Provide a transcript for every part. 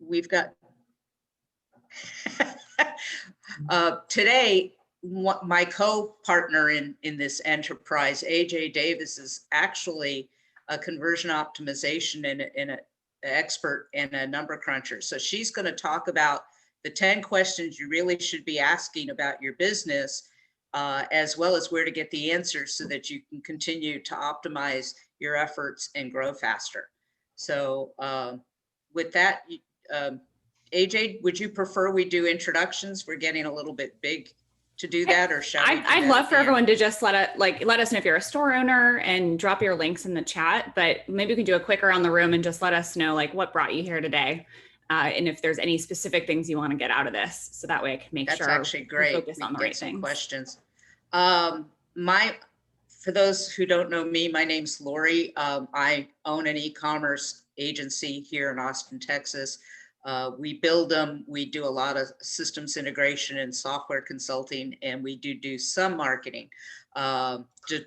we've got today, my co-partner in this enterprise, AJ Davis, is actually a conversion optimization and an expert and a number cruncher. So she's going to talk about the 10 questions you really should be asking about your business, as well as where to get the answers so that you can continue to optimize your efforts and grow faster. So with that, AJ, would you prefer we do introductions? We're getting a little bit big to do that, or shall we? I'd love for everyone to just let us know if you're a store owner and drop your links in the chat, but maybe we can do a quick around the room and just let us know like what brought you here today. And if there's any specific things you want to get out of this, so that way I can make sure that's actually great. We focus on the right things. Questions. For those who don't know me, my name's Lori. I own an e-commerce agency here in Austin, Texas. We build them. We do a lot of systems integration and software consulting, and we do some marketing.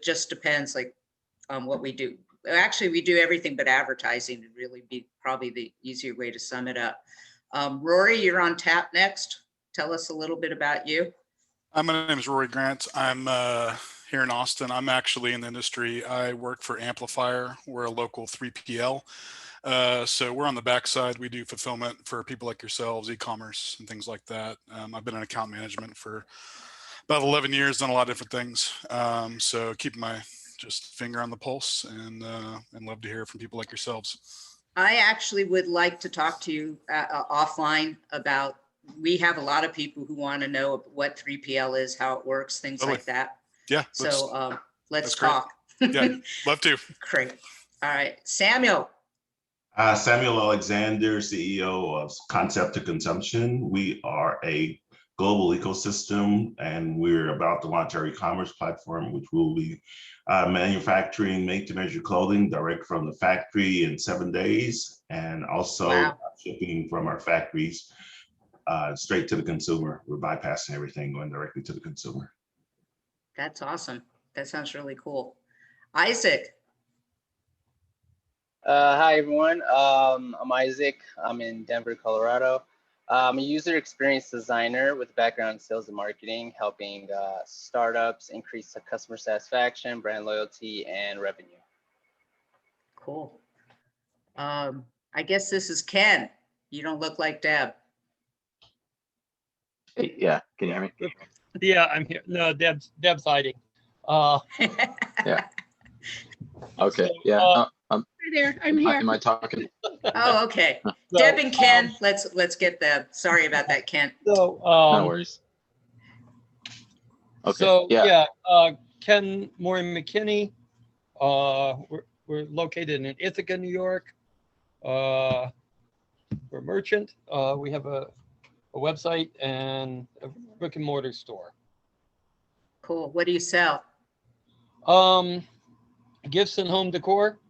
Just depends like on what we do. Actually, we do everything but advertising. Would really be probably the easier way to sum it up. Rory, you're on tap next. Tell us a little bit about you. My name is Rory Grant. I'm here in Austin. I'm actually in the industry. I work for Amplifier. We're a local 3PL. So we're on the backside. We do fulfillment for people like yourselves, e-commerce and things like that. I've been in account management for about 11 years, done a lot of different things. So keep my just finger on the pulse and love to hear from people like yourselves. I actually would like to talk to you offline about, we have a lot of people who want to know what 3PL is, how it works, things like that. Yeah. So let's talk. Yeah, love to. Great. All right, Samuel. Samuel Alexander, CEO of Concept to Consumption. We are a global ecosystem, and we're about to launch our e-commerce platform, which will be manufacturing made-to-measure clothing direct from the factory in 7 days, and also shipping from our factories straight to the consumer. We're bypassing everything, going directly to the consumer. That's awesome. That sounds really cool. Isaac. Hi, everyone. I'm Isaac. I'm in Denver, Colorado. I'm a user experience designer with a background in sales and marketing, helping startups increase customer satisfaction, brand loyalty, and revenue. Cool. I guess this is Ken. You don't look like Deb. Hey, yeah, can you hear me? Yeah, I'm here. No, Deb's hiding. Yeah. Okay. So, yeah. Hi there. I'm here. Am I talking? Oh, okay. So, Deb and Ken, let's get them. Sorry about that, Ken. So no worries. Okay. So yeah. Ken Moore McKinney. We're located in Ithaca, New York. We're a merchant. We have a website and a brick and mortar store. Cool. What do you sell? Gifts and home decor.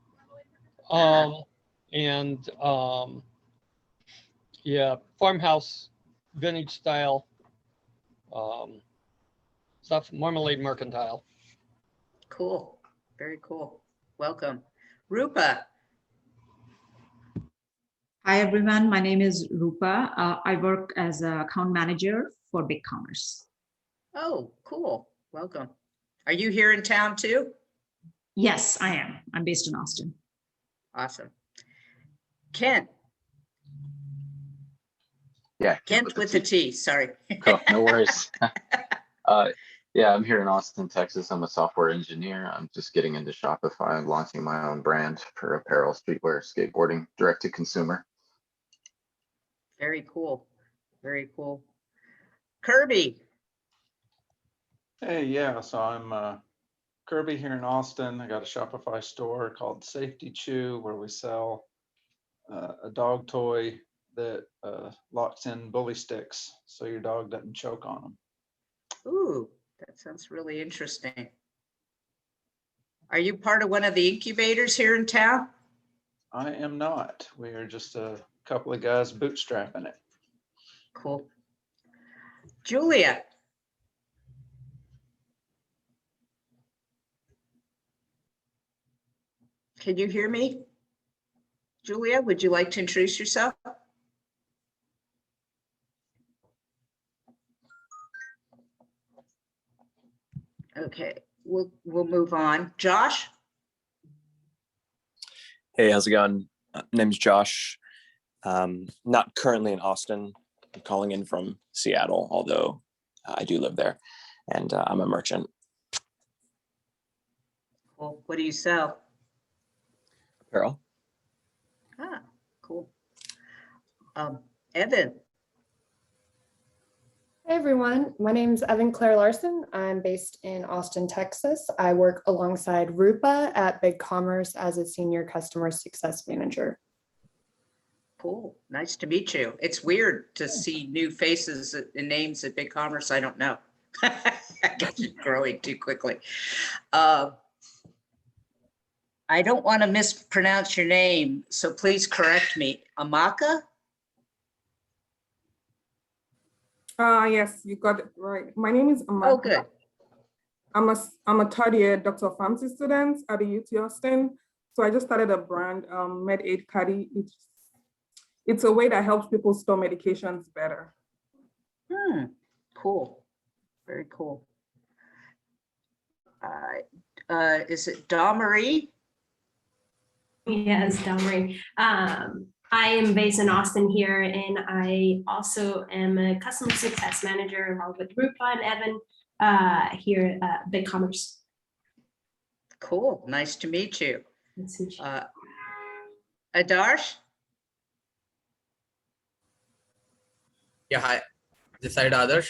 Yeah, farmhouse, vintage style stuff, marmalade mercantile. Cool. Very cool. Welcome. Rupa. Hi, everyone. My name is Rupa. I work as an account manager for BigCommerce. Oh, cool. Welcome. Are you here in town too? Yes, I am. I'm based in Austin. Awesome. Kent. Yeah. Kent with the T, sorry. Cool, no worries. Yeah, I'm here in Austin, Texas. I'm a software engineer. I'm just getting into Shopify and launching my own brand for apparel, streetwear, skateboarding, direct to consumer. Very cool. Very cool. Kirby. Hey, yeah, so I'm Kirby here in Austin. I got a Shopify store called Safety Chew where we sell a dog toy that locks in bully sticks so your dog doesn't choke on them. Ooh, that sounds really interesting. Are you part of one of the incubators here in town? I am not. We are just a couple of guys bootstrapping it. Cool. Julia. Can you hear me? Julia, would you like to introduce yourself? Okay, we'll move on. Josh? Hey, how's it going? Name's Josh. Not currently in Austin. I'm calling in from Seattle, although I do live there, and I'm a merchant. Well, what do you sell? Apparel. Ah, cool. Evan? Hey everyone, my name is Evan Claire Larson. I'm based in Austin, Texas. I work alongside Rupa at Ecommerce as a senior customer success manager. Cool, nice to meet you. It's weird to see new faces and names at Ecommerce. I don't know. I guess you're growing too quickly. I don't want to mispronounce your name, so please correct me. Amaka? Yes, you got it right. My name is Amaka. Oh, good. I'm a third year Doctor of Pharmacy student at the UT Austin. So I just started a brand, MedAid Caddy. It's a way that helps people store medications better. Cool. Very cool. Is it Dawn Marie? Yes, Dawn Marie. I am based in Austin here, and I also am a customer success manager along with Rupa and Evan here at Ecommerce. Cool, nice to meet you. Nice to meet you. Adarsh? Yeah, hi. This side Adarsh.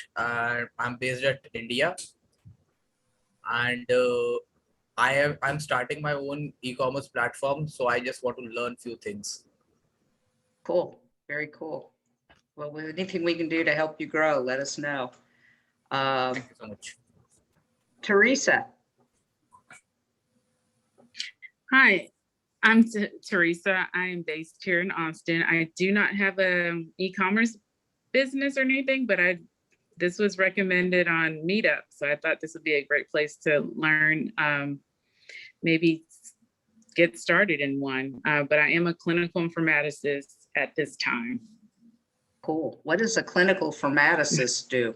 I'm based at India, and I'm starting my own e-commerce platform, so I just want to learn few things. Cool, very cool. Well, with anything we can do to help you grow, let us know. Thank you so much. Teresa. Hi, I'm Teresa. I am based here in Austin. I do not have a e-commerce business or anything, but this was recommended on Meetup, so I thought this would be a great place to learn, maybe get started in one. But I am a clinical informaticist at this time. Cool. What does a clinical informaticist do?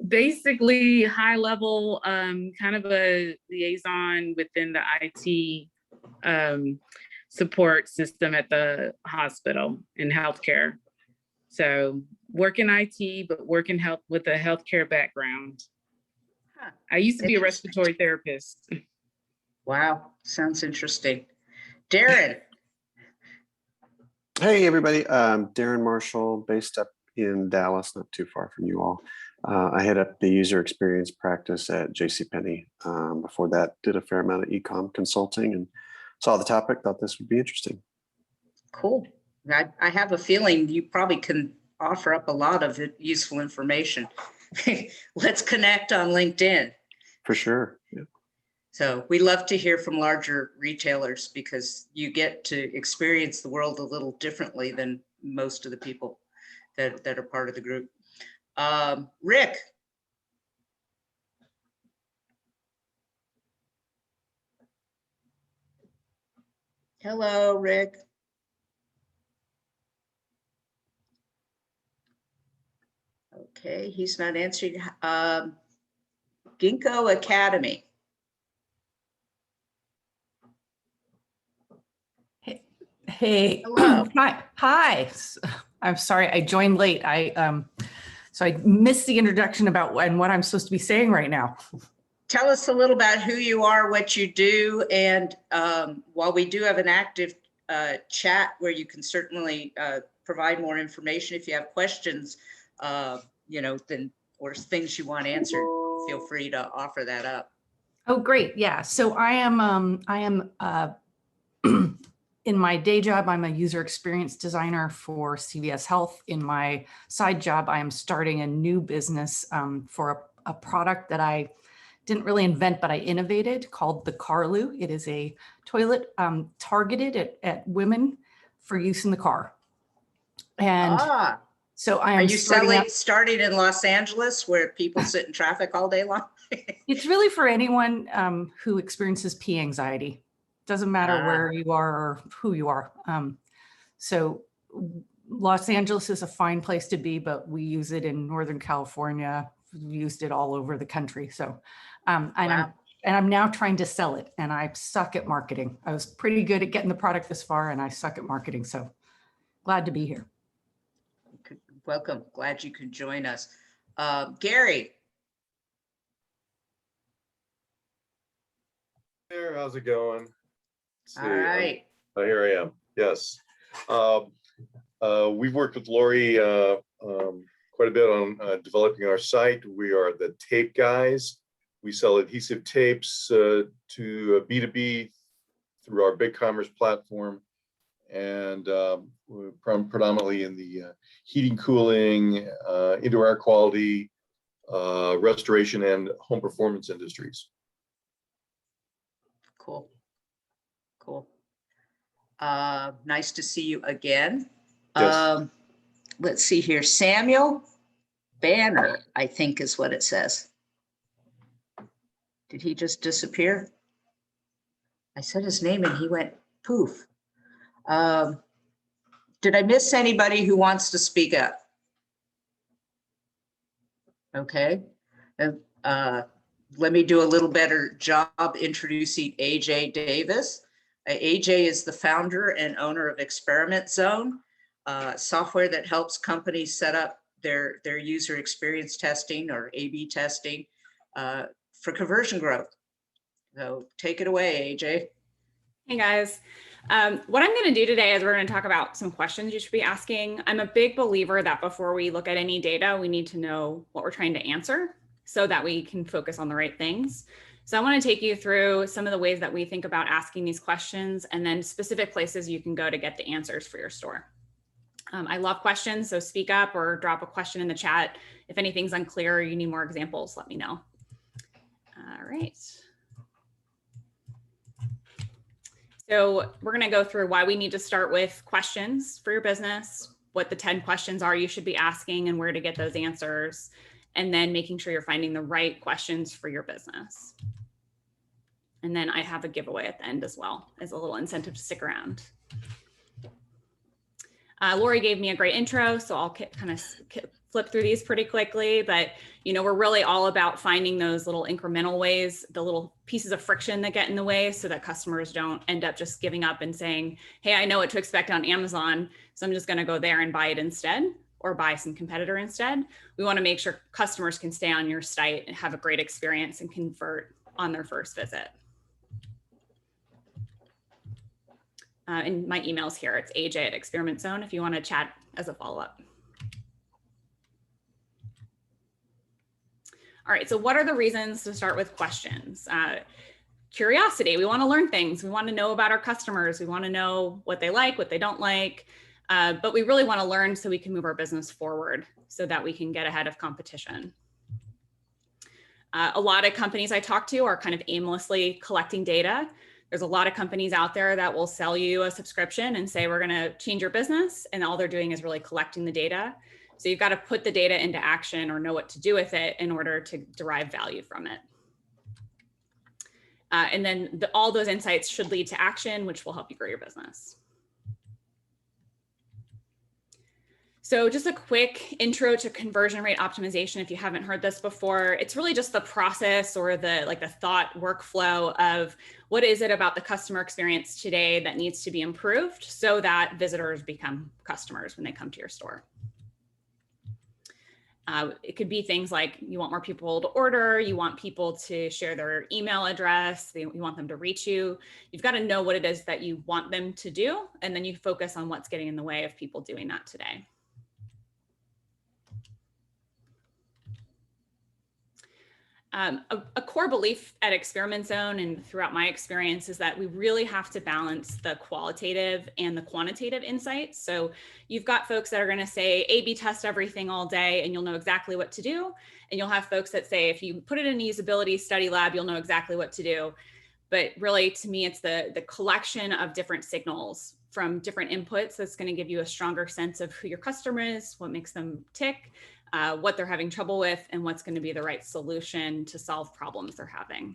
Basically, high level, kind of a liaison within the IT support system at the hospital in healthcare. So work in IT, but work in health with a healthcare background. Huh. I used to be a respiratory therapist. Wow, sounds interesting. Darren. Hey, everybody. Darren Marshall, based up in Dallas, not too far from you all. I head up the user experience practice at JCPenney. Before that, did a fair amount of e-com consulting and saw the topic, thought this would be interesting. Cool. I have a feeling you probably can offer up a lot of useful information. Let's connect on LinkedIn. For sure. Yeah. So we love to hear from larger retailers because you get to experience the world a little differently than most of the people that are part of the group. Rick. Hello, Rick. Okay, he's not answering. Ginkgo Academy. Hey, hello. Hi. I'm sorry, I joined late. So I missed the introduction about what I'm supposed to be saying right now. Tell us a little about who you are, what you do, and while we do have an active chat where you can certainly provide more information if you have questions, then or things you want answered, feel free to offer that up. Oh, great. Yeah. So I am in my day job, I'm a user experience designer for CVS Health. In my side job, I am starting a new business for a product that I didn't really invent, but I innovated, called the Carloo. It is a toilet targeted at women for use in the car. And so I am. Are you starting in Los Angeles where people sit in traffic all day long? It's really for anyone who experiences pee anxiety. Doesn't matter where you are or who you are. So Los Angeles is a fine place to be, but we use it in Northern California, used it all over the country. So, and Wow. I'm now trying to sell it, and I suck at marketing. I was pretty good at getting the product this far, and I suck at marketing. So glad to be here. Welcome. Glad you could join us. Gary. There, how's it going? All right. Here I am. Yes. We've worked with Lori quite a bit on developing our site. We are the tape guys. We sell adhesive tapes to B2B through our BigCommerce platform, and we're predominantly in the heating, cooling, indoor air quality, restoration, and home performance industries. Cool. Cool. Nice to see you again. Yes. Let's see here. Samuel Banner, I think is what it says. Did he just disappear? I said his name and he went poof. Did I miss anybody who wants to speak up? Okay. Let me do a little better job introducing AJ Davis. AJ is the founder and owner of Experiment Zone, software that helps companies set up their user experience testing or A/B testing for conversion growth. So take it away, AJ. Hey guys. What I'm going to do today is we're going to talk about some questions you should be asking. I'm a big believer that before we look at any data, we need to know what we're trying to answer so that we can focus on the right things. So I want to take you through some of the ways that we think about asking these questions and then specific places you can go to get the answers for your store. I love questions, so speak up or drop a question in the chat. If anything's unclear or you need more examples, let me know. All right. So we're going to go through why we need to start with questions for your business, what the 10 questions are you should be asking and where to get those answers, and then making sure you're finding the right questions for your business. And then I have a giveaway at the end as well as a little incentive to stick around. Lori gave me a great intro, so I'll kind of flip through these pretty quickly, but we're really all about finding those little incremental ways, the little pieces of friction that get in the way so that customers don't end up just giving up and saying, hey, I know what to expect on Amazon, so I'm just going to go there and buy it instead or buy some competitor instead. We want to make sure customers can stay on your site and have a great experience and convert on their first visit. And my email's here. It's aj@experimentzone if you want to chat as a follow-up. All right, so what are the reasons to start with questions? Curiosity, we want to learn things. We want to know about our customers. We want to know what they like, what they don't like, but we really want to learn so we can move our business forward so that we can get ahead of competition. A lot of companies I talk to are kind of aimlessly collecting data. There's a lot of companies out there that will sell you a subscription and say, we're going to change your business. And all they're doing is really collecting the data. So you've got to put the data into action or know what to do with it in order to derive value from it. And then all those insights should lead to action, which will help you grow your business. So just a quick intro to conversion rate optimization. If you haven't heard this before, it's really just the process or the thought workflow of what is it about the customer experience today that needs to be improved so that visitors become customers when they come to your store. It could be things like you want more people to order, you want people to share their email address, you want them to reach you. You've got to know what it is that you want them to do, and then you focus on what's getting in the way of people doing that today. A core belief at Experiment Zone and throughout my experience is that we really have to balance the qualitative and the quantitative insights. So you've got folks that are going to say A/B test everything all day and you'll know exactly what to do. And you'll have folks that say if you put it in a usability study lab, you'll know exactly what to do. But really, to me, it's the collection of different signals from different inputs that's going to give you a stronger sense of who your customer is, what makes them tick, what they're having trouble with, and what's going to be the right solution to solve problems they're having.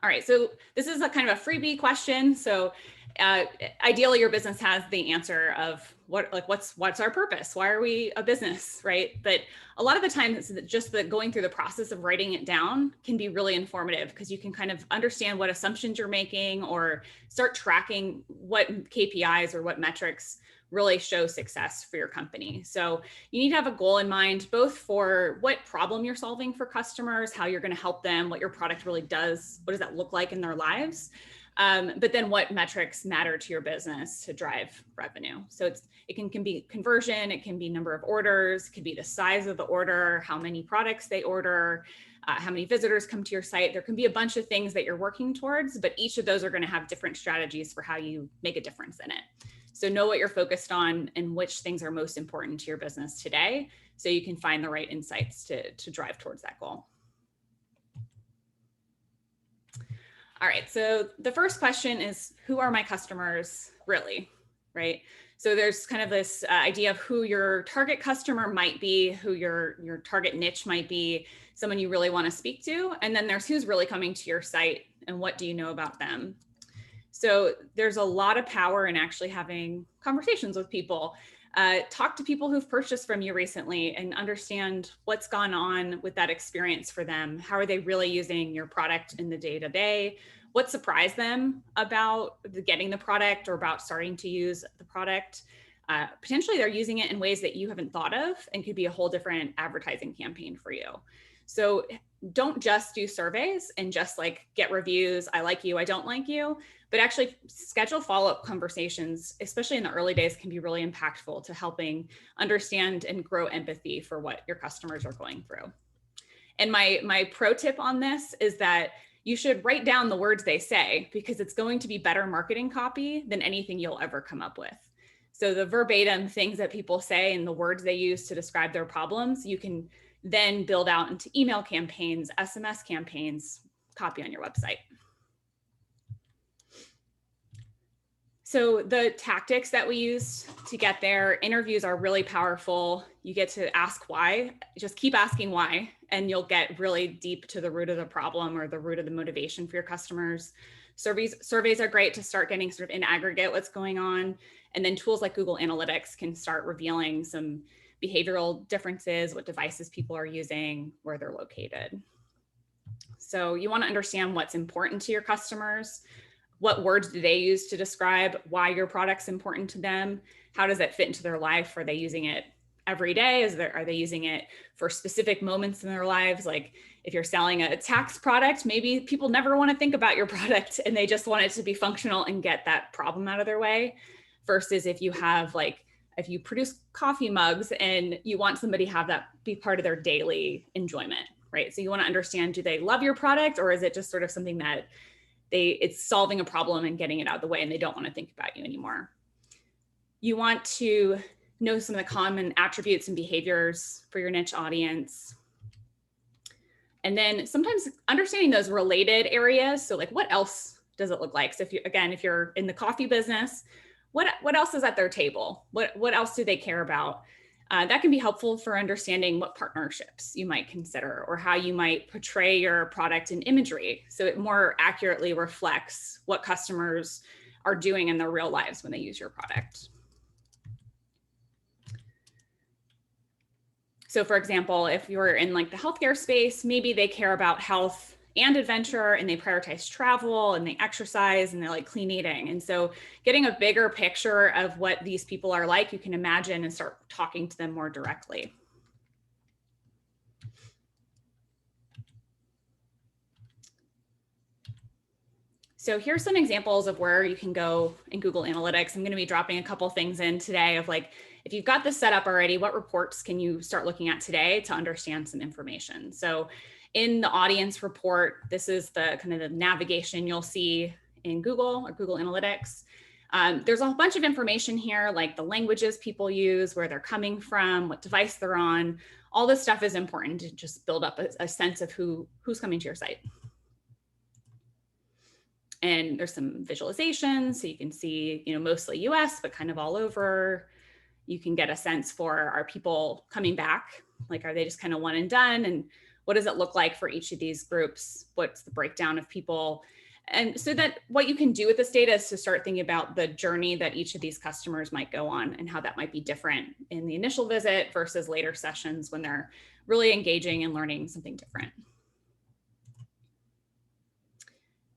All right, so this is a kind of a freebie question. So ideally your business has the answer of what's our purpose? Why are we a business, right? But a lot of the time it's just that going through the process of writing it down can be really informative, because you can kind of understand what assumptions you're making or start tracking what KPIs or what metrics really show success for your company. So you need to have a goal in mind, both for what problem you're solving for customers, how you're going to help them, what your product really does, what does that look like in their lives, but then what metrics matter to your business to drive revenue. So it can be conversion, it can be number of orders, it could be the size of the order, how many products they order, how many visitors come to your site. There can be a bunch of things that you're working towards, but each of those are going to have different strategies for how you make a difference in it. So know what you're focused on and which things are most important to your business today, so you can find the right insights to drive towards that goal. All right, so the first question is, who are my customers really, right? So there's kind of this idea of who your target customer might be, who your target niche might be, someone you really want to speak to. And then there's who's really coming to your site and what do you know about them? So there's a lot of power in actually having conversations with people. Talk to people who've purchased from you recently and understand what's gone on with that experience for them. How are they really using your product in the day-to-day? What surprised them about getting the product or about starting to use the product? Potentially they're using it in ways that you haven't thought of and could be a whole different advertising campaign for you. So don't just do surveys and just like get reviews, I like you, I don't like you, but actually schedule follow-up conversations, especially in the early days, can be really impactful to helping understand and grow empathy for what your customers are going through. And my pro tip on this is that you should write down the words they say, because it's going to be better marketing copy than anything you'll ever come up with. So the verbatim things that people say and the words they use to describe their problems, you can then build out into email campaigns, SMS campaigns, copy on your website. So the tactics that we use to get there, interviews are really powerful. You get to ask why, just keep asking why, and you'll get really deep to the root of the problem or the root of the motivation for your customers. Surveys are great to start getting sort of in aggregate what's going on. And then tools like Google Analytics can start revealing some behavioral differences, what devices people are using, where they're located. So you want to understand what's important to your customers. What words do they use to describe why your product's important to them? How does that fit into their life? Are they using it every day? Are they using it for specific moments in their lives? Like if you're selling a tax product, maybe people never want to think about your product and they just want it to be functional and get that problem out of their way. Versus if you have if you produce coffee mugs and you want somebody to have that be part of their daily enjoyment, right? So you want to understand, do they love your product, or is it just sort of something that it's solving a problem and getting it out of the way and they don't want to think about you anymore? You want to know some of the common attributes and behaviors for your niche audience. And then sometimes understanding those related areas. So like, what else does it look like? So if you're in the coffee business, what else is at their table? What else do they care about? That can be helpful for understanding what partnerships you might consider or how you might portray your product in imagery, so it more accurately reflects what customers are doing in their real lives when they use your product. So for example, if you're in like the healthcare space, maybe they care about health and adventure and they prioritize travel and they exercise and they like clean eating. And so getting a bigger picture of what these people are like, you can imagine and start talking to them more directly. So here's some examples of where you can go in Google Analytics. I'm going to be dropping a couple things in today of like, if you've got this set up already, what reports can you start looking at today to understand some information? So in the audience report, this is the kind of the navigation you'll see in Google or Google Analytics. There's a bunch of information here, like the languages people use, where they're coming from, what device they're on. All this stuff is important to just build up a sense of who's coming to your site. And there's some visualizations, so you can see, mostly US, but kind of all over. You can get a sense for, are people coming back? Like, are they just kind of one and done? And what does it look like for each of these groups? What's the breakdown of people? And so that what you can do with this data is to start thinking about the journey that each of these customers might go on and how that might be different in the initial visit versus later sessions when they're really engaging and learning something different.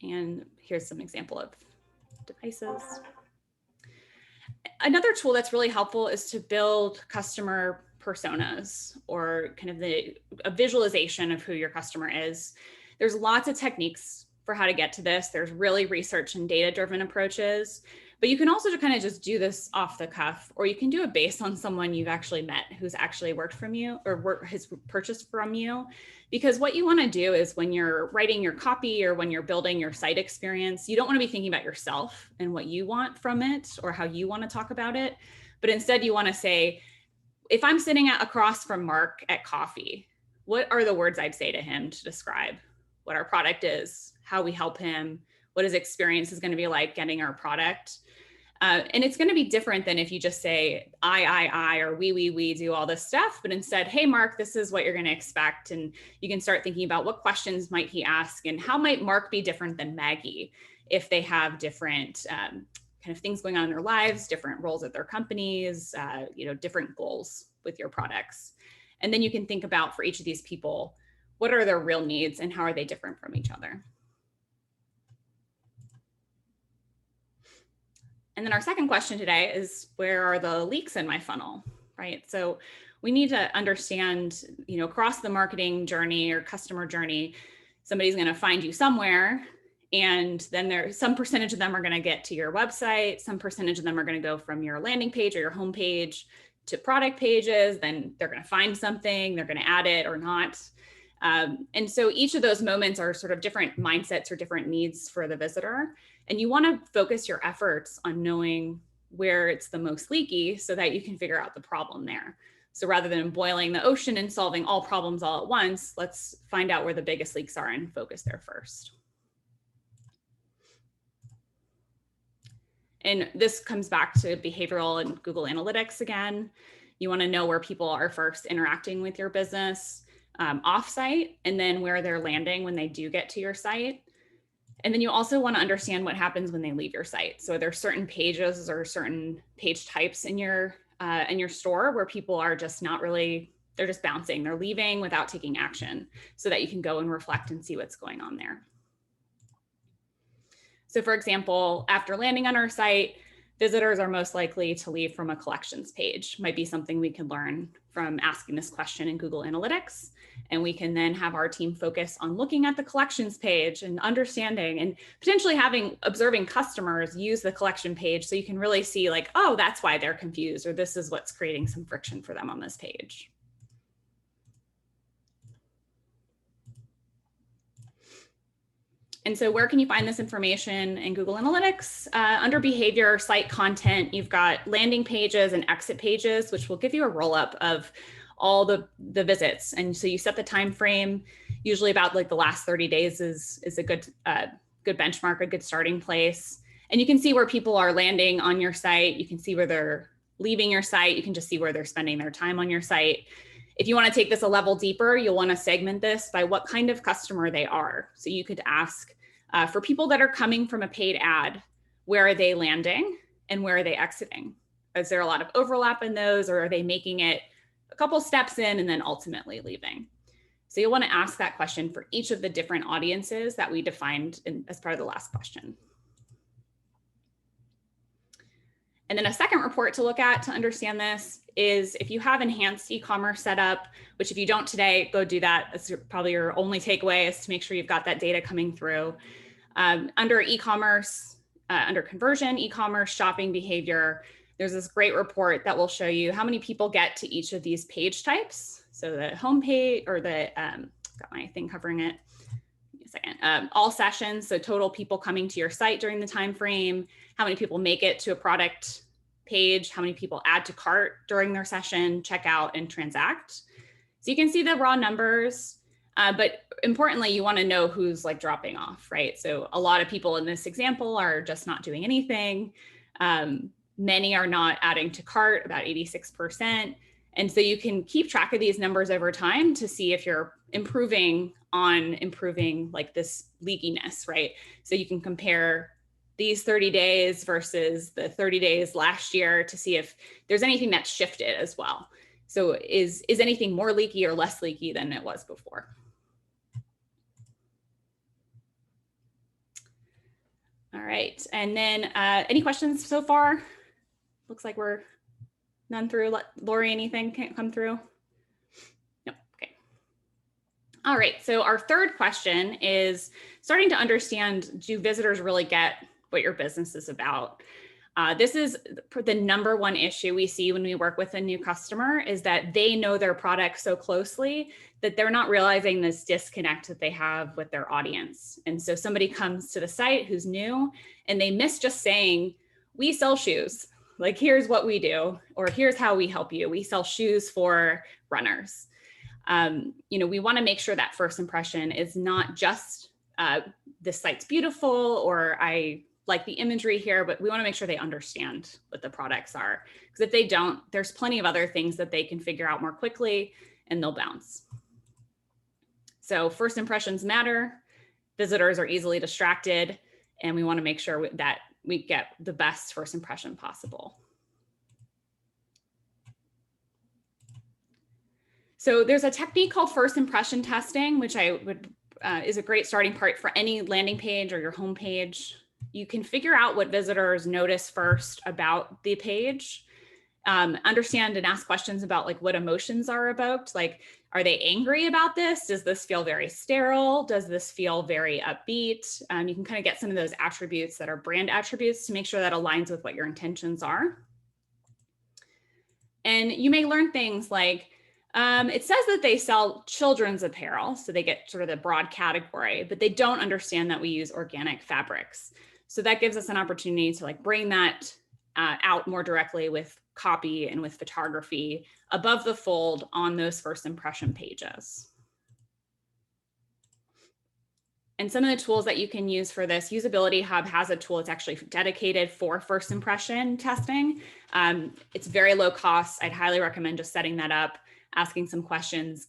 And here's some example of devices. Another tool that's really helpful is to build customer personas, or kind of a visualization of who your customer is. There's lots of techniques for how to get to this. There's really research and data-driven approaches, but you can also kind of just do this off the cuff, or you can do it based on someone you've actually met who's actually worked from you or has purchased from you. Because what you want to do is when you're writing your copy or when you're building your site experience, you don't want to be thinking about yourself and what you want from it or how you want to talk about it. But instead you want to say, if I'm sitting across from Mark at coffee, what are the words I'd say to him to describe what our product is, how we help him, what his experience is going to be like getting our product. And it's going to be different than if you just say, I, or we do all this stuff, but instead, hey, Mark, this is what you're going to expect. And you can start thinking about what questions might he ask and how might Mark be different than Maggie if they have different kind of things going on in their lives, different roles at their companies, different goals with your products. And then you can think about for each of these people, what are their real needs and how are they different from each other? And then our second question today is, where are the leaks in my funnel, right? So we need to understand, across the marketing journey or customer journey, somebody's going to find you somewhere. And then some percentage of them are going to get to your website. Some percentage of them are going to go from your landing page or your home page to product pages. Then they're going to find something, they're going to add it or not. And so each of those moments are sort of different mindsets or different needs for the visitor. And you want to focus your efforts on knowing where it's the most leaky so that you can figure out the problem there. So rather than boiling the ocean and solving all problems all at once, let's find out where the biggest leaks are and focus there first. And this comes back to behavioral and Google Analytics again. You want to know where people are first interacting with your business off-site, and then where they're landing when they do get to your site. And then you also want to understand what happens when they leave your site. So there's certain pages or certain page types in your store where people are just not really, they're just bouncing, they're leaving without taking action, so that you can go and reflect and see what's going on there. So for example, after landing on our site, visitors are most likely to leave from a collections page. Might be something we can learn from asking this question in Google Analytics. And we can then have our team focus on looking at the collections page and understanding and potentially observing customers use the collection page so you can really see like, oh, that's why they're confused, or this is what's creating some friction for them on this page. And so where can you find this information in Google Analytics? Under behavior, site content, you've got landing pages and exit pages, which will give you a roll-up of all the visits. And so you set the time frame, usually about like the last 30 days is a good benchmark, a good starting place. And you can see where people are landing on your site. You can see where they're leaving your site. You can just see where they're spending their time on your site. If you want to take this a level deeper, you'll want to segment this by what kind of customer they are. So you could ask for people that are coming from a paid ad, where are they landing and where are they exiting? Is there a lot of overlap in those, or are they making it a couple steps in and then ultimately leaving? So you'll want to ask that question for each of the different audiences that we defined as part of the last question. And then a second report to look at to understand this is if you have enhanced e-commerce set up, which if you don't today, go do that. That's probably your only takeaway, is to make sure you've got that data coming through. Under e-commerce, under conversion, e-commerce, shopping behavior, there's this great report that will show you how many people get to each of these page types. So the home page, or the, got my thing covering it. Give me a second. All sessions, so total people coming to your site during the time frame, how many people make it to a product page, how many people add to cart during their session, check out, and transact. So you can see the raw numbers, but importantly, you want to know who's like dropping off, right? So a lot of people in this example are just not doing anything. Many are not adding to cart, about 86%. And so you can keep track of these numbers over time to see if you're improving like this leakiness, right? So you can compare these 30 days versus the 30 days last year to see if there's anything that's shifted as well. So is anything more leaky or less leaky than it was before? All right, and then any questions so far? Looks like we're none through. Lori, anything can't come through? No, okay. All right, so our third question is starting to understand, do visitors really get what your business is about? This is the number one issue we see when we work with a new customer, is that they know their product so closely that they're not realizing this disconnect that they have with their audience. And so somebody comes to the site who's new and they miss just saying, we sell shoes. Like, here's what we do, or here's how we help you. We sell shoes for runners. You know, we want to make sure that first impression is not just this site's beautiful, or I like the imagery here, but we want to make sure they understand what the products are. Because if they don't, there's plenty of other things that they can figure out more quickly and they'll bounce. So first impressions matter. Visitors are easily distracted, and we want to make sure that we get the best first impression possible. So there's a technique called first impression testing, which is a great starting point for any landing page or your home page. You can figure out what visitors notice first about the page, understand and ask questions about like what emotions are evoked. Like, are they angry about this? Does this feel very sterile? Does this feel very upbeat? You can kind of get some of those attributes that are brand attributes to make sure that aligns with what your intentions are. And you may learn things like, it says that they sell children's apparel, so they get sort of the broad category, but they don't understand that we use organic fabrics. So that gives us an opportunity to like bring that out more directly with copy and with photography above the fold on those first impression pages. And some of the tools that you can use for this, Usability Hub has a tool that's actually dedicated for first impression testing. It's very low cost. I'd highly recommend just setting that up, asking some questions,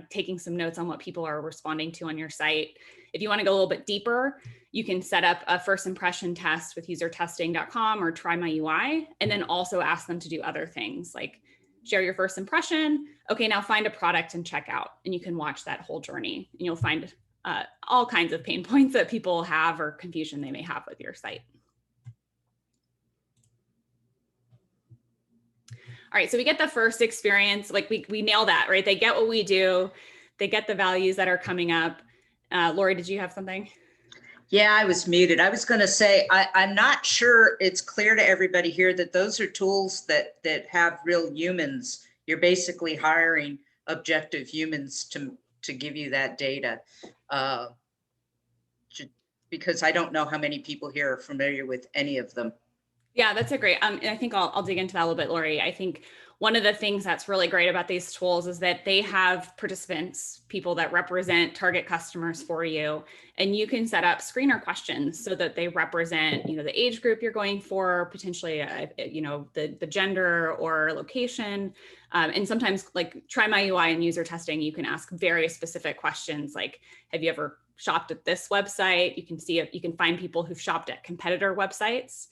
taking some notes on what people are responding to on your site. If you want to go a little bit deeper, you can set up a first impression test with usertesting.com or Try My UI, and then also ask them to do other things like share your first impression. Okay, now find a product and check out, and you can watch that whole journey, and you'll find all kinds of pain points that people have or confusion they may have with your site. All right, so we get the first experience, like we nail that, right? They get what we do, they get the values that are coming up. Lori, did you have something? Yeah, I was muted. I was going to say, I'm not sure it's clear to everybody here that those are tools that have real humans. You're basically hiring objective humans to give you that data. Because I don't know how many people here are familiar with any of them. Yeah, that's a great, I think I'll dig into that a little bit, Lori. I think one of the things that's really great about these tools is that they have participants, people that represent target customers for you, and you can set up screener questions so that they represent, you know, the age group you're going for, potentially, you know, the gender or location. And sometimes like Try My UI and user testing, you can ask very specific questions like, have you ever shopped at this website? You can see if you can find people who've shopped at competitor websites.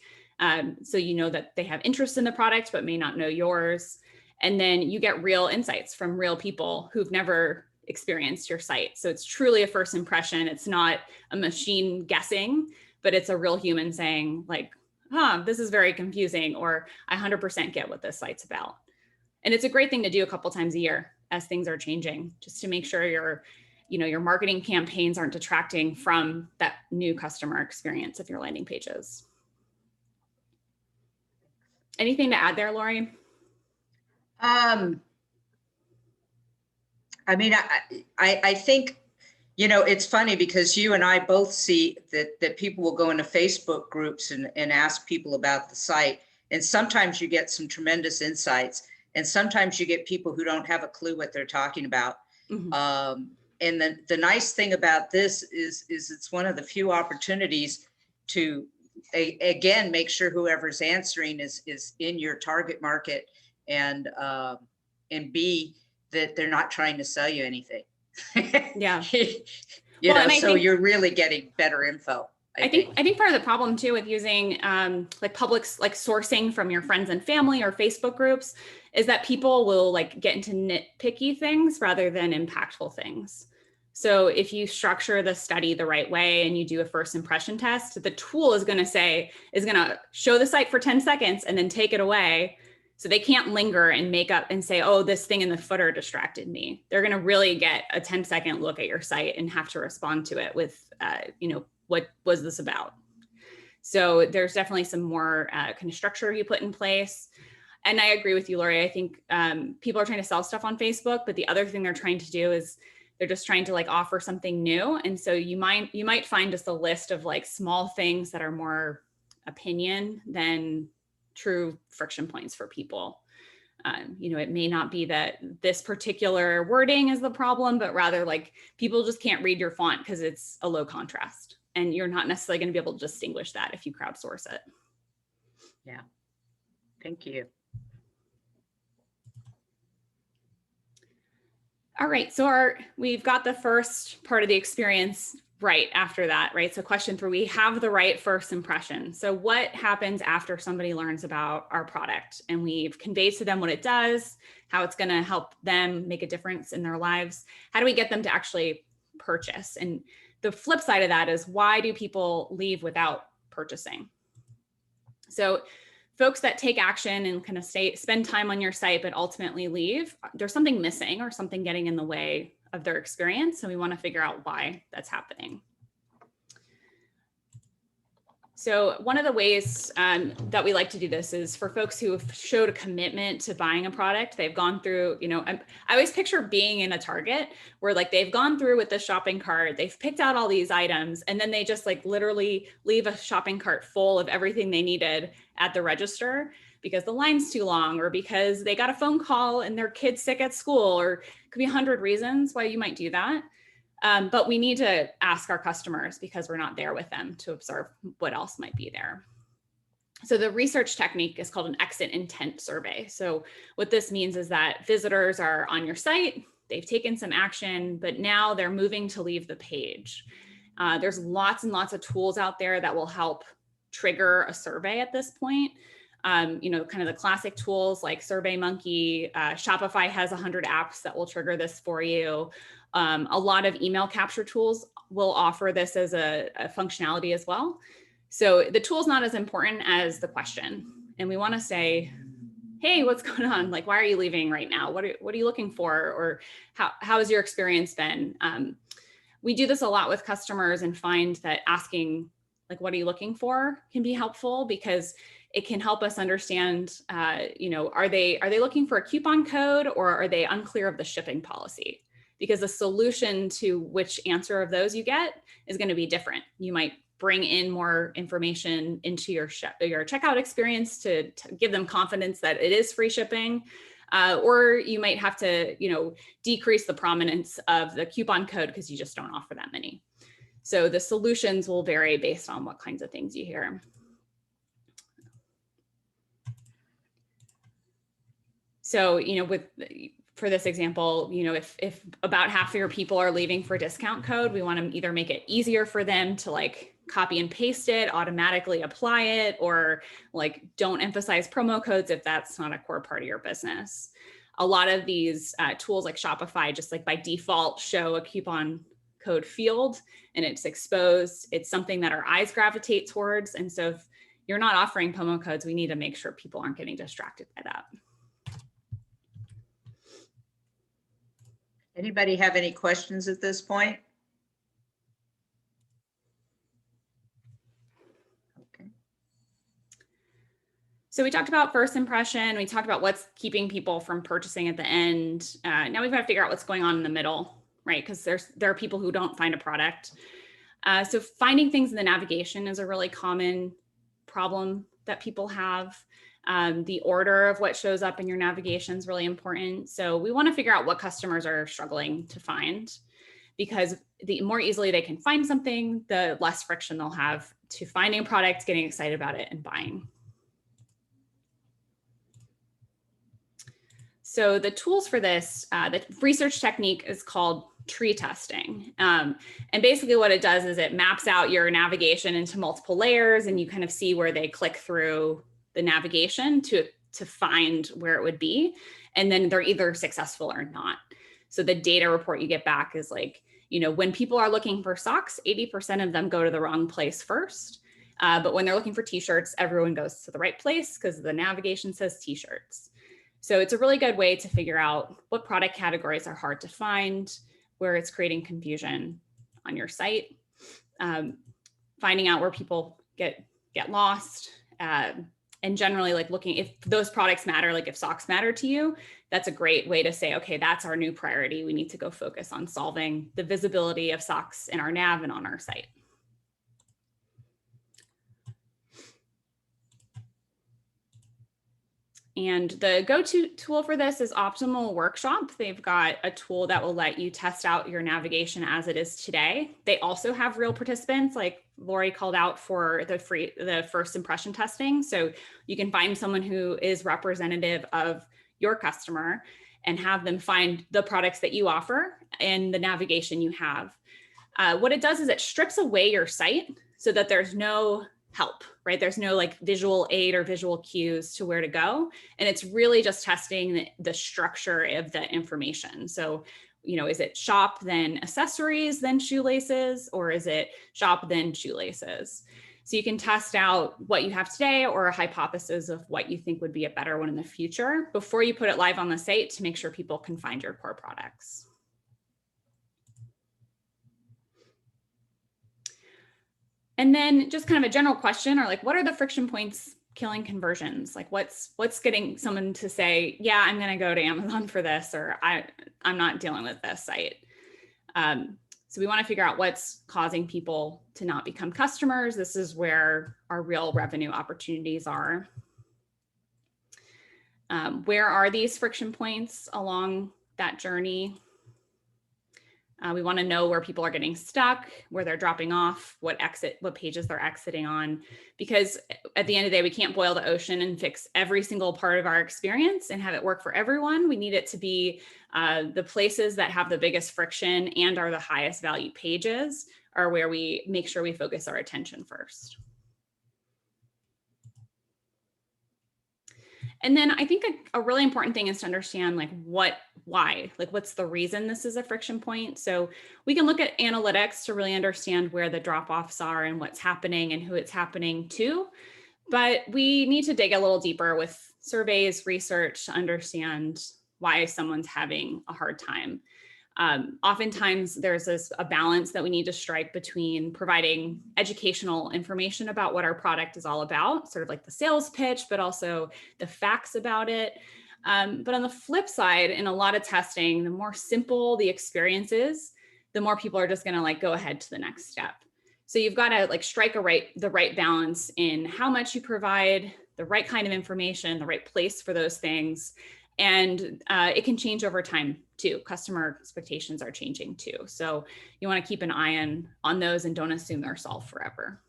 So you know that they have interest in the product, but may not know yours. And then you get real insights from real people who've never experienced your site. So it's truly a first impression. It's not a machine guessing, but it's a real human saying like, this is very confusing, or I 100% get what this site's about. And it's a great thing to do a couple times a year as things are changing, just to make sure your marketing campaigns aren't detracting from that new customer experience of your landing pages. Anything to add there, Lori? I mean, I think, you know, it's funny because you and I both see that people will go into Facebook groups and ask people about the site. And sometimes you get some tremendous insights. And sometimes you get people who don't have a clue what they're talking about. Mm-hmm. And the nice thing about this is it's one of the few opportunities to, again, make sure whoever's answering is in your target market, and B, that they're not trying to sell you anything. Yeah. You Well, know, and I so think- you're really getting better info. I think part of the problem too with using like like sourcing from your friends and family or Facebook groups is that people will like get into nitpicky things rather than impactful things. So if you structure the study the right way and you do a first impression test, the tool is going to show the site for 10 seconds and then take it away. So they can't linger and make up and say, oh, this thing in the footer distracted me. They're going to really get a 10-second look at your site and have to respond to it with, you know, what was this about? So there's definitely some more kind of structure you put in place. And I agree with you, Lori. I think people are trying to sell stuff on Facebook, but the other thing they're trying to do is they're just trying to like offer something new. And so you might find just a list of like small things that are more opinion than true friction points for people. You know, it may not be that this particular wording is the problem, but rather like people just can't read your font because it's a low contrast. And you're not necessarily going to be able to distinguish that if you crowdsource it. Yeah. Thank you. All right. So we've got the first part of the experience right after that, right? So question 3, we have the right first impression. So what happens after somebody learns about our product and we've conveyed to them what it does, how it's going to help them make a difference in their lives? How do we get them to actually purchase? And the flip side of that is, why do people leave without purchasing? So folks that take action and kind of spend time on your site, but ultimately leave, there's something missing or something getting in the way of their experience. And we want to figure out why that's happening. So one of the ways that we like to do this is for folks who have showed a commitment to buying a product. They've gone through, you know, I always picture being in a Target where like they've gone through with the shopping cart, they've picked out all these items, and then they just like literally leave a shopping cart full of everything they needed at the register because the line's too long, or because they got a phone call and their kid's sick at school, or it could be 100 reasons why you might do that. But we need to ask our customers because we're not there with them to observe what else might be there. So the research technique is called an exit intent survey. So what this means is that visitors are on your site, they've taken some action, but now they're moving to leave the page. There's lots and lots of tools out there that will help trigger a survey at this point. You know, kind of the classic tools like SurveyMonkey, Shopify has 100 apps that will trigger this for you. A lot of email capture tools will offer this as a functionality as well. So the tool's not as important as the question. And we want to say, hey, what's going on? Like, why are you leaving right now? What are you looking for? Or how has your experience been? We do this a lot with customers and find that asking, like, what are you looking for can be helpful because it can help us understand, you know, are they looking for a coupon code, or are they unclear of the shipping policy? Because the solution to which answer of those you get is going to be different. You might bring in more information into your checkout experience to give them confidence that it is free shipping, or you might have to, you know, decrease the prominence of the coupon code because you just don't offer that many. So the solutions will vary based on what kinds of things you hear. So, you know, for this example, you know, if about half of your people are leaving for a discount code, we want to either make it easier for them to like copy and paste it, automatically apply it, or like don't emphasize promo codes if that's not a core part of your business. A lot of these tools like Shopify just like by default show a coupon code field and it's exposed. It's something that our eyes gravitate towards. And so if you're not offering promo codes, we need to make sure people aren't getting distracted by that. Anybody have any questions at this point? Okay. So we talked about first impression. We talked about what's keeping people from purchasing at the end. Now we've got to figure out what's going on in the middle, right? Because there are people who don't find a product. So finding things in the navigation is a really common problem that people have. The order of what shows up in your navigation is really important. So we want to figure out what customers are struggling to find, because the more easily they can find something, the less friction they'll have to finding a product, getting excited about it, and buying. So the tools for this, the research technique is called tree testing. And basically what it does is it maps out your navigation into multiple layers, and you kind of see where they click through the navigation to find where it would be. And then they're either successful or not. So the data report you get back is like, you know, when people are looking for socks, 80% of them go to the wrong place first. But when they're looking for t-shirts, everyone goes to the right place because the navigation says t-shirts. So it's a really good way to figure out what product categories are hard to find, where it's creating confusion on your site, finding out where people get lost, and generally like looking if those products matter, like if socks matter to you, that's a great way to say, okay, that's our new priority. We need to go focus on solving the visibility of socks in our nav and on our site. And the go-to tool for this is Optimal Workshop. They've got a tool that will let you test out your navigation as it is today. They also have real participants, like Lori called out for the first impression testing. So you can find someone who is representative of your customer and have them find the products that you offer and the navigation you have. What it does is it strips away your site so that there's no help, right? There's no like visual aid or visual cues to where to go. And it's really just testing the structure of the information. So, you know, is it shop, then accessories, then shoelaces, or is it shop, then shoelaces? So you can test out what you have today or a hypothesis of what you think would be a better one in the future before you put it live on the site to make sure people can find your core products. And then just kind of a general question, or like, what are the friction points killing conversions? Like what's getting someone to say, yeah, I'm going to go to Amazon for this, or I'm not dealing with this site. So we want to figure out what's causing people to not become customers. This is where our real revenue opportunities are. Where are these friction points along that journey? We want to know where people are getting stuck, where they're dropping off, what pages they're exiting on, because at the end of the day, we can't boil the ocean and fix every single part of our experience and have it work for everyone. We need it to be the places that have the biggest friction and are the highest value pages are where we make sure we focus our attention first. And then I think a really important thing is to understand like why, like what's the reason this is a friction point. So we can look at analytics to really understand where the drop-offs are and what's happening and who it's happening to. But we need to dig a little deeper with surveys, research to understand why someone's having a hard time. Oftentimes there's a balance that we need to strike between providing educational information about what our product is all about, sort of like the sales pitch, but also the facts about it. But on the flip side, in a lot of testing, the more simple the experience is, the more people are just gonna like go ahead to the next step. So you've got to like strike the right balance in how much you provide, the right kind of information, the right place for those things. And it can change over time too. Customer expectations are changing too. So you want to keep an eye on those and don't assume they're solved forever.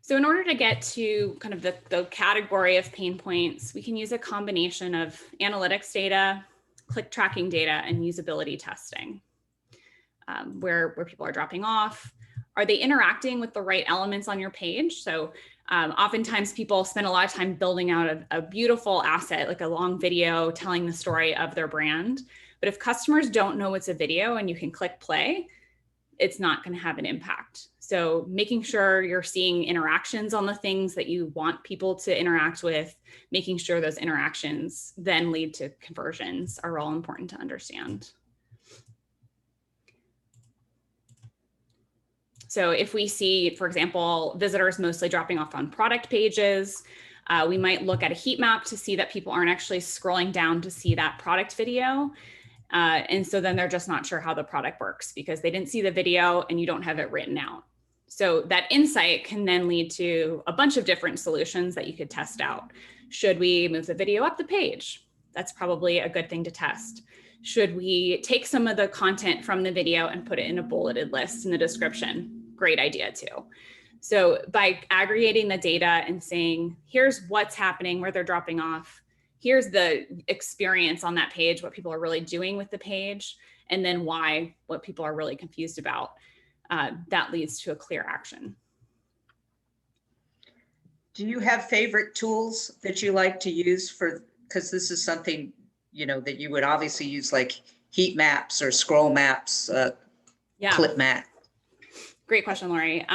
So in order to get to kind of the category of pain points, we can use a combination of analytics data, click tracking data, and usability testing. Where people are dropping off. Are they interacting with the right elements on your page? So oftentimes people spend a lot of time building out a beautiful asset, like a long video telling the story of their brand. But if customers don't know it's a video and you can click play, it's not going to have an impact. So making sure you're seeing interactions on the things that you want people to interact with, making sure those interactions then lead to conversions are all important to understand. So if we see, for example, visitors mostly dropping off on product pages, we might look at a heat map to see that people aren't actually scrolling down to see that product video. And so then they're just not sure how the product works because they didn't see the video and you don't have it written out. So that insight can then lead to a bunch of different solutions that you could test out. Should we move the video up the page? That's probably a good thing to test. Should we take some of the content from the video and put it in a bulleted list in the description? Great idea too. So by aggregating the data and saying, here's what's happening, where they're dropping off, here's the experience on that page, what people are really doing with the page, and then why, what people are really confused about. That leads to a clear action. Do you have favorite tools that you like to use for, because this is something, you know, that you would obviously use, like heat maps or scroll maps, clip map? Great question, Lori.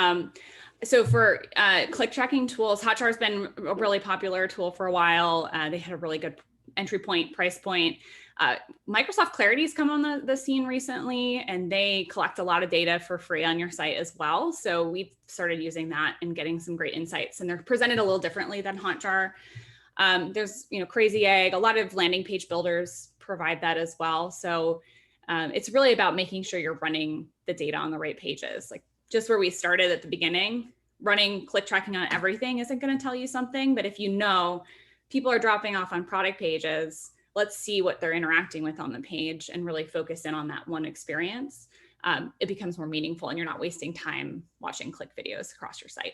So for click tracking tools, Hotjar has been a really popular tool for a while. They had a really good entry point, price point. Microsoft Clarity's come on the scene recently, and they collect a lot of data for free on your site as well. So we've started using that and getting some great insights, and they're presented a little differently than Hotjar. There's, you know, Crazy Egg, a lot of landing page builders provide that as well. So it's really about making sure you're running the data on the right pages. Like just where we started at the beginning, running click tracking on everything isn't going to tell you something, but if you know people are dropping off on product pages, let's see what they're interacting with on the page and really focus in on that one experience. It becomes more meaningful and you're not wasting time watching click videos across your site.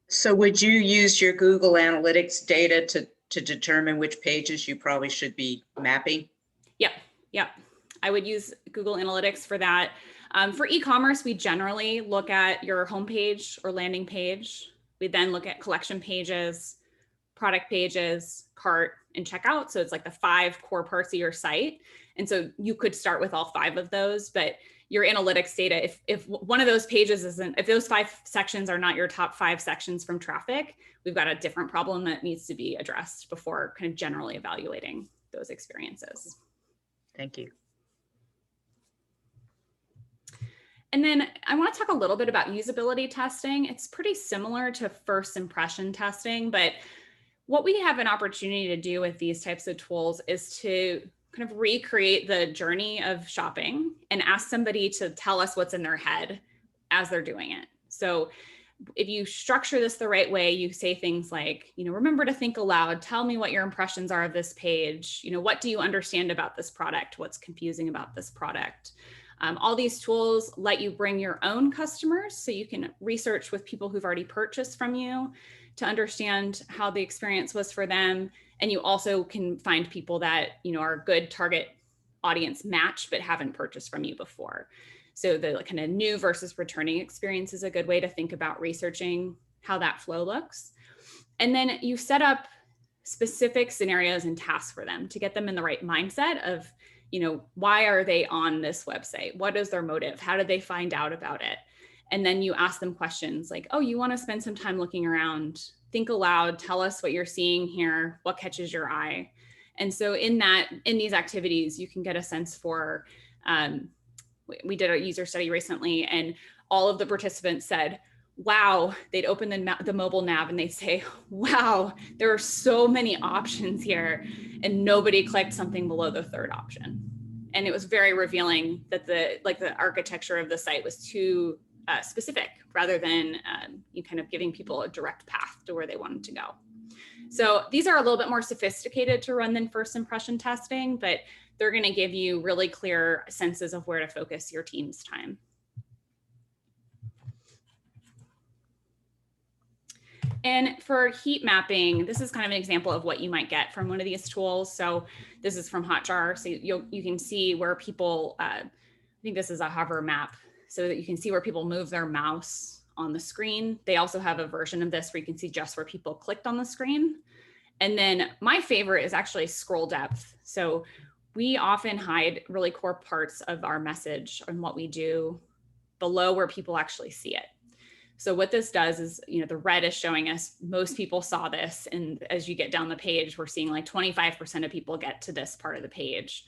So would you use your Google Analytics data to determine which pages you probably should be mapping? Yep. I would use Google Analytics for that. For e-commerce, we generally look at your homepage or landing page. We then look at collection pages, product pages, cart, and checkout. So it's like the 5 core parts of your site. And so you could start with all 5 of those, but your analytics data, if one of those pages isn't, if those 5 sections are not your top 5 sections from traffic, we've got a different problem that needs to be addressed before kind of generally evaluating those experiences. Thank you. And then I want to talk a little bit about usability testing. It's pretty similar to first impression testing, but what we have an opportunity to do with these types of tools is to kind of recreate the journey of shopping and ask somebody to tell us what's in their head as they're doing it. So if you structure this the right way, you say things like, you know, remember to think aloud, tell me what your impressions are of this page. You know, what do you understand about this product? What's confusing about this product? All these tools let you bring your own customers so you can research with people who've already purchased from you to understand how the experience was for them. And you also can find people that, you know, are a good target audience match, but haven't purchased from you before. So the kind of new versus returning experience is a good way to think about researching how that flow looks. And then you set up specific scenarios and tasks for them to get them in the right mindset of, you know, why are they on this website? What is their motive? How did they find out about it? And then you ask them questions like, oh, you want to spend some time looking around, think aloud, tell us what you're seeing here, what catches your eye. And so in these activities, you can get a sense for, we did a user study recently and all of the participants said, wow, they'd open the mobile nav and they'd say, wow, there are so many options here. And nobody clicked something below the 3rd option. And it was very revealing that the architecture of the site was too specific rather than you kind of giving people a direct path to where they wanted to go. So these are a little bit more sophisticated to run than first impression testing, but they're going to give you really clear senses of where to focus your team's time. And for heat mapping, this is kind of an example of what you might get from one of these tools. So this is from Hotjar. So you can see where people, I think this is a hover map, so that you can see where people move their mouse on the screen. They also have a version of this where you can see just where people clicked on the screen. And then my favorite is actually scroll depth. So we often hide really core parts of our message and what we do below where people actually see it. So what this does is, you know, the red is showing us most people saw this. And as you get down the page, we're seeing like 25% of people get to this part of the page.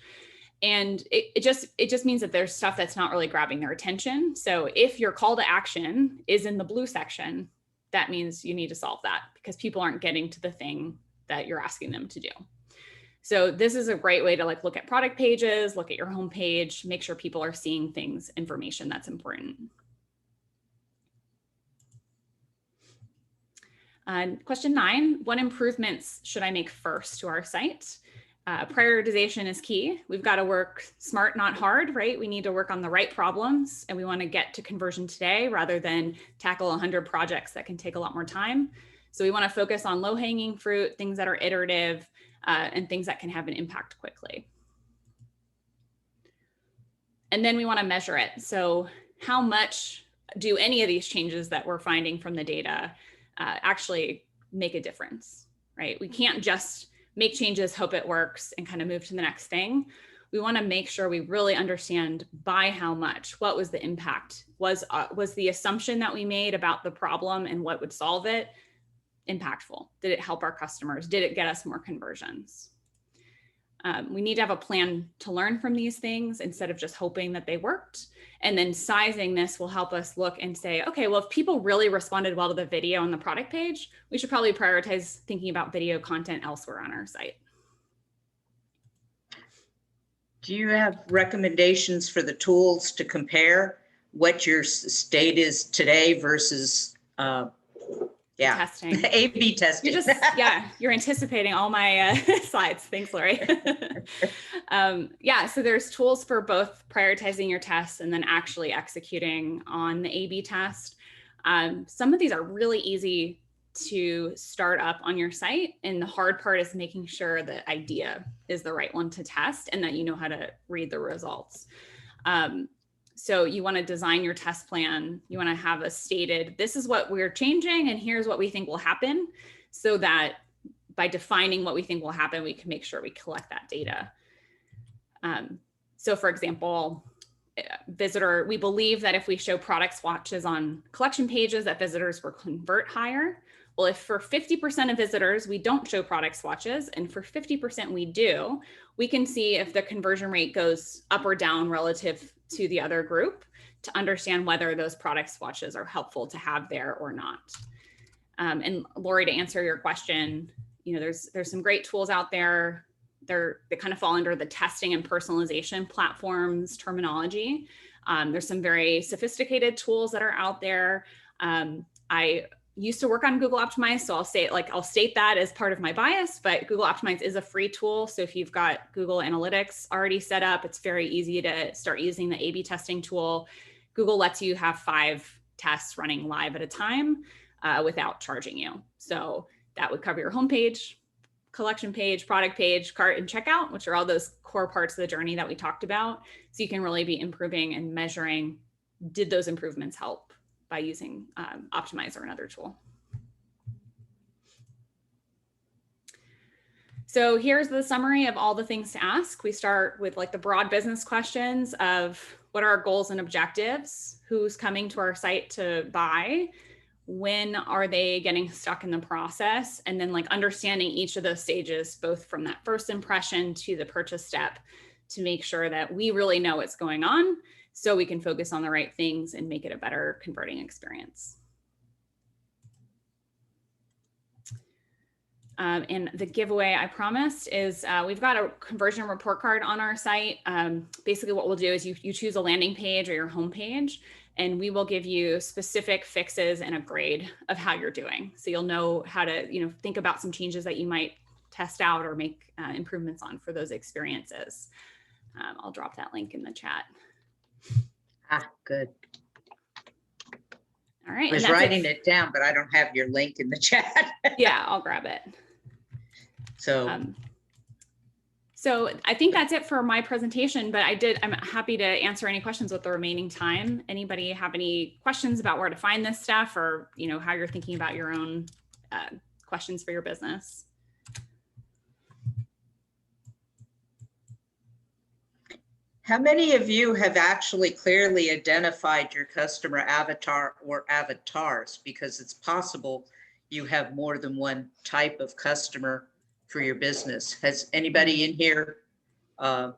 And it just means that there's stuff that's not really grabbing their attention. So if your call to action is in the blue section, that means you need to solve that because people aren't getting to the thing that you're asking them to do. So this is a great way to like look at product pages, look at your homepage, make sure people are seeing things, information that's important. Question 9, what improvements should I make first to our site? Prioritization is key. We've got to work smart, not hard, right? We need to work on the right problems and we want to get to conversion today rather than tackle 100 projects that can take a lot more time. So we want to focus on low-hanging fruit, things that are iterative, and things that can have an impact quickly. And then we want to measure it. So how much do any of these changes that we're finding from the data actually make a difference, right? We can't just make changes, hope it works, and kind of move to the next thing. We want to make sure we really understand by how much, what was the impact? Was the assumption that we made about the problem and what would solve it impactful? Did it help our customers? Did it get us more conversions? We need to have a plan to learn from these things instead of just hoping that they worked. And then sizing this will help us look and say, okay, well, if people really responded well to the video on the product page, we should probably prioritize thinking about video content elsewhere on our site. Do you have recommendations for the tools to compare what your state is today versus testing? A/B testing. You're anticipating all my slides. Thanks, Lori. So there's tools for both prioritizing your tests and then actually executing on the A/B test. Some of these are really easy to start up on your site. And the hard part is making sure the idea is the right one to test and that you know how to read the results. So you want to design your test plan. You want to have a stated, this is what we're changing and here's what we think will happen, so that by defining what we think will happen, we can make sure we collect that data. So for example, we believe that if we show product swatches on collection pages, that visitors will convert higher. Well, if for 50% of visitors, we don't show product swatches, and for 50% we do, we can see if the conversion rate goes up or down relative to the other group to understand whether those product swatches are helpful to have there or not. And Lori, to answer your question, there's some great tools out there. They kind of fall under the testing and personalization platforms terminology. There's some very sophisticated tools that are out there. I used to work on Google Optimize, so I'll state that as part of my bias, but Google Optimize is a free tool. So if you've got Google Analytics already set up, it's very easy to start using the A/B testing tool. Google lets you have 5 tests running live at a time without charging you. So that would cover your homepage, collection page, product page, cart, and checkout, which are all those core parts of the journey that we talked about. So you can really be improving and measuring, did those improvements help, by using Optimize or another tool. So here's the summary of all the things to ask. We start with the broad business questions of what are our goals and objectives, who's coming to our site to buy, when are they getting stuck in the process, and then understanding each of those stages, both from that first impression to the purchase step, to make sure that we really know what's going on, so we can focus on the right things and make it a better converting experience. And the giveaway I promised is we've got a conversion report card on our site. Basically what we'll do is you choose a landing page or your home page, and we will give you specific fixes and a grade of how you're doing. So you'll know how to think about some changes that you might test out or make improvements on for those experiences. I'll drop that link in the chat. Good. All right. I was writing it down, but I don't have your link in the chat. Yeah, I'll grab it. So, so I think that's it for my presentation, but I'm happy to answer any questions with the remaining time. Anybody have any questions about where to find this stuff, or how you're thinking about your own questions for your business? how many of you have actually clearly identified your customer avatar or avatars? Because it's possible you have more than one type of customer for your business. Has anybody in here done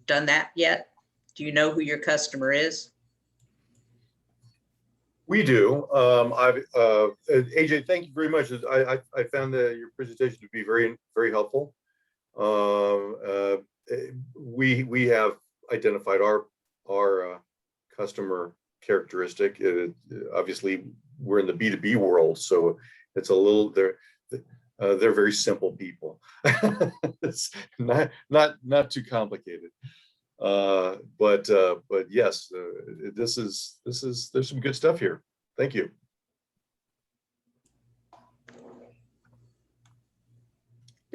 that yet? Do you know who your customer is? We do. AJ, thank you very much. I found your presentation to be very, very helpful. We have identified our customer characteristic. Obviously, we're in the B2B world, so it's a little they're very simple people. It's not too complicated. But yes, there's some good stuff here. Thank you.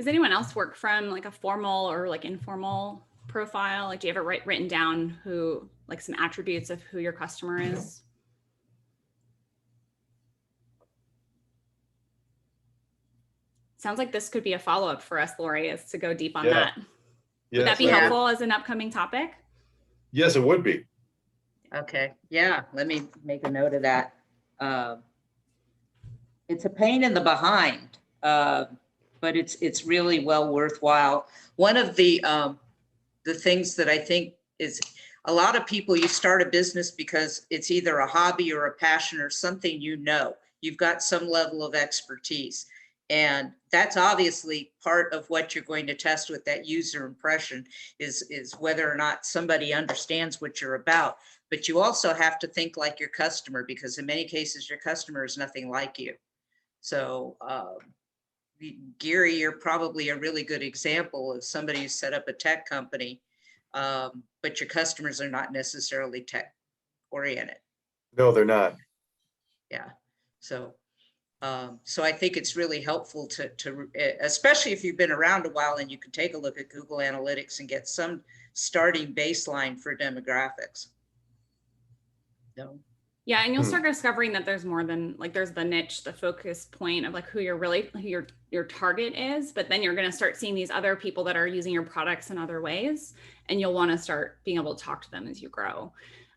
Does anyone else work from like a formal or like informal profile? Like, do you have it written down who, like some attributes of who your customer is? Sounds like this could be a follow-up for us, Lori, is to go deep on that. Would that be helpful as an upcoming topic? Yes, it would be. Okay, yeah, let me make a note of that. It's a pain in the behind, but it's really well worthwhile. One of the things that I think is, a lot of people, you start a business because it's either a hobby or a passion or something, you know, you've got some level of expertise. And that's obviously part of what you're going to test with that user impression is whether or not somebody understands what you're about. But you also have to think like your customer, because in many cases, your customer is nothing like you. So Gary, you're probably a really good example of somebody who set up a tech company, but your customers are not necessarily tech oriented. No, they're not. Yeah. So I think it's really helpful to especially if you've been around a while and you can take a look at Google Analytics and get some starting baseline for demographics. No. Yeah, and you'll start discovering that there's more than, like, there's the niche, the focus point of like who your target is, but then you're going to start seeing these other people that are using your products in other ways, and you'll want to start being able to talk to them as you grow.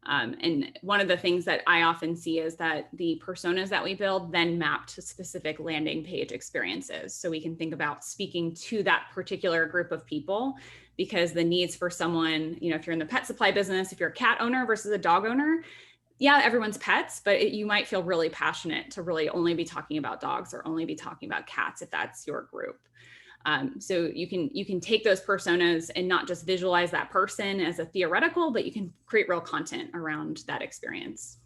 And one of the things that I often see is that the personas that we build then map to specific landing page experiences. So we can think about speaking to that particular group of people, because the needs for someone, you know, if you're in the pet supply business, if you're a cat owner versus a dog owner, yeah, everyone's pets, but you might feel really passionate to really only be talking about dogs or only be talking about cats if that's your group. So you can take those personas and not just visualize that person as a theoretical, but you can create real content around that experience.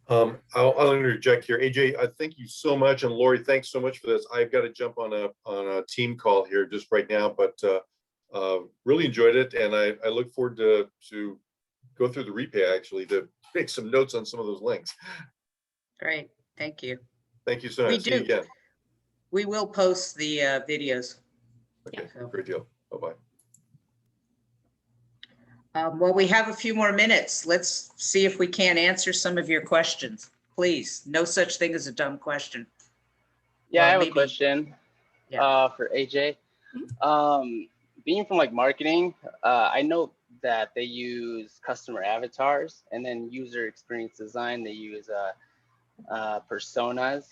I'll interject here. AJ, I thank you so much. And Lori, thanks so much for this. I've got to jump on a team call here just right now, but really enjoyed it. And I look forward to go through the replay actually to make some notes on some of those links. Great, thank you. Thank you so much. See you again. We will post the videos. Okay, great deal. Bye-bye. Well, we have a few more minutes. Let's see if we can't answer some of your questions. Please, no such thing as a dumb question. Yeah, I have a question for AJ. Being from like marketing, I know that they use customer avatars, and then user experience design, they use personas.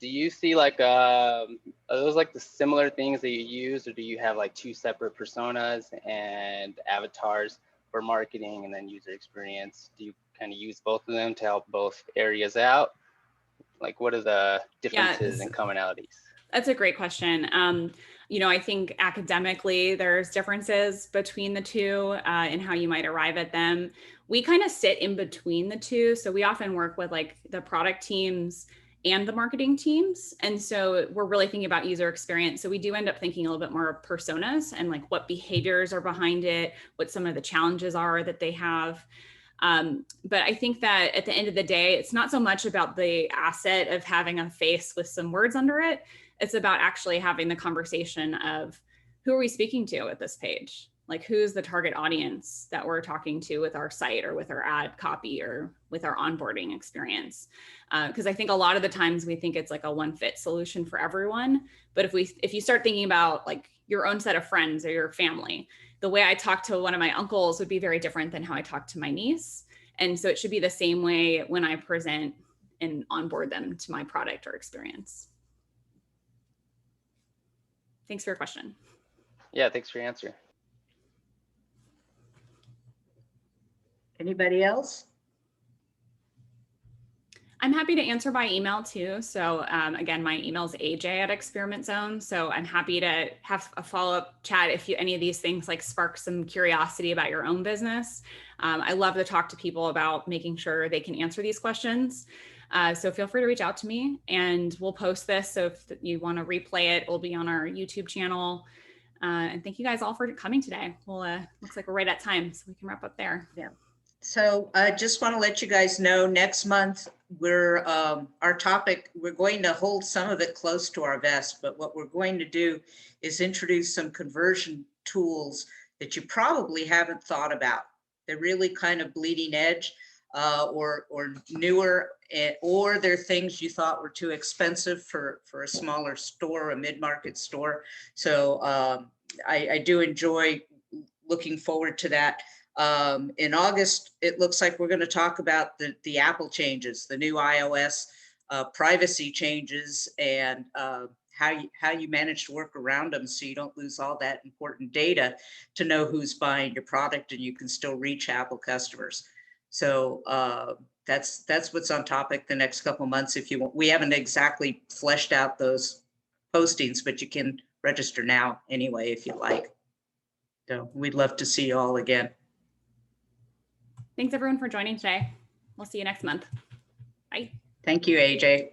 Do you see like are those like the similar things that you use, or do you have like two separate personas and avatars for marketing and then user experience? Do you kind of use both of them to help both areas out? Like, what are the differences and commonalities? That's a great question. You know, I think academically there's differences between the two and how you might arrive at them. We kind of sit in between the two. So we often work with like the product teams and the marketing teams. And so we're really thinking about user experience. So we do end up thinking a little bit more of personas and like what behaviors are behind it, what some of the challenges are that they have. But I think that at the end of the day, it's not so much about the asset of having a face with some words under it. It's about actually having the conversation of who are we speaking to at this page? Like, who's the target audience that we're talking to with our site or with our ad copy or with our onboarding experience? Because I think a lot of the times we think it's like a one fit solution for everyone. But if you start thinking about like your own set of friends or your family, the way I talk to one of my uncles would be very different than how I talk to my niece. And so it should be the same way when I present and onboard them to my product or experience. Thanks for your question. Yeah, thanks for your answer. Anybody else? I'm happy to answer by email too. So again, my email is aj@experimentzone. So I'm happy to have a follow-up chat if any of these things like spark some curiosity about your own business. I love to talk to people about making sure they can answer these questions. So feel free to reach out to me and we'll post this. So if you want to replay it, it'll be on our YouTube channel. And thank you guys all for coming today. Well, looks like we're right at time, so we can wrap up there. Yeah. So I just want to let you guys know next month, we're our topic, we're going to hold some of it close to our vest, but what we're going to do is introduce some conversion tools that you probably haven't thought about. They're really kind of bleeding edge or newer, or they're things you thought were too expensive for a smaller store, a mid-market store. So I do enjoy looking forward to that. In August, it looks like we're going to talk about the Apple changes, the new iOS privacy changes, and how you manage to work around them so you don't lose all that important data to know who's buying your product and you can still reach Apple customers. So that's what's on topic the next couple of months. If you want, we haven't exactly fleshed out those postings, but you can register now anyway if you like. So we'd love to see you all again. Thanks everyone for joining today. We'll see you next month. Bye. Thank you, AJ.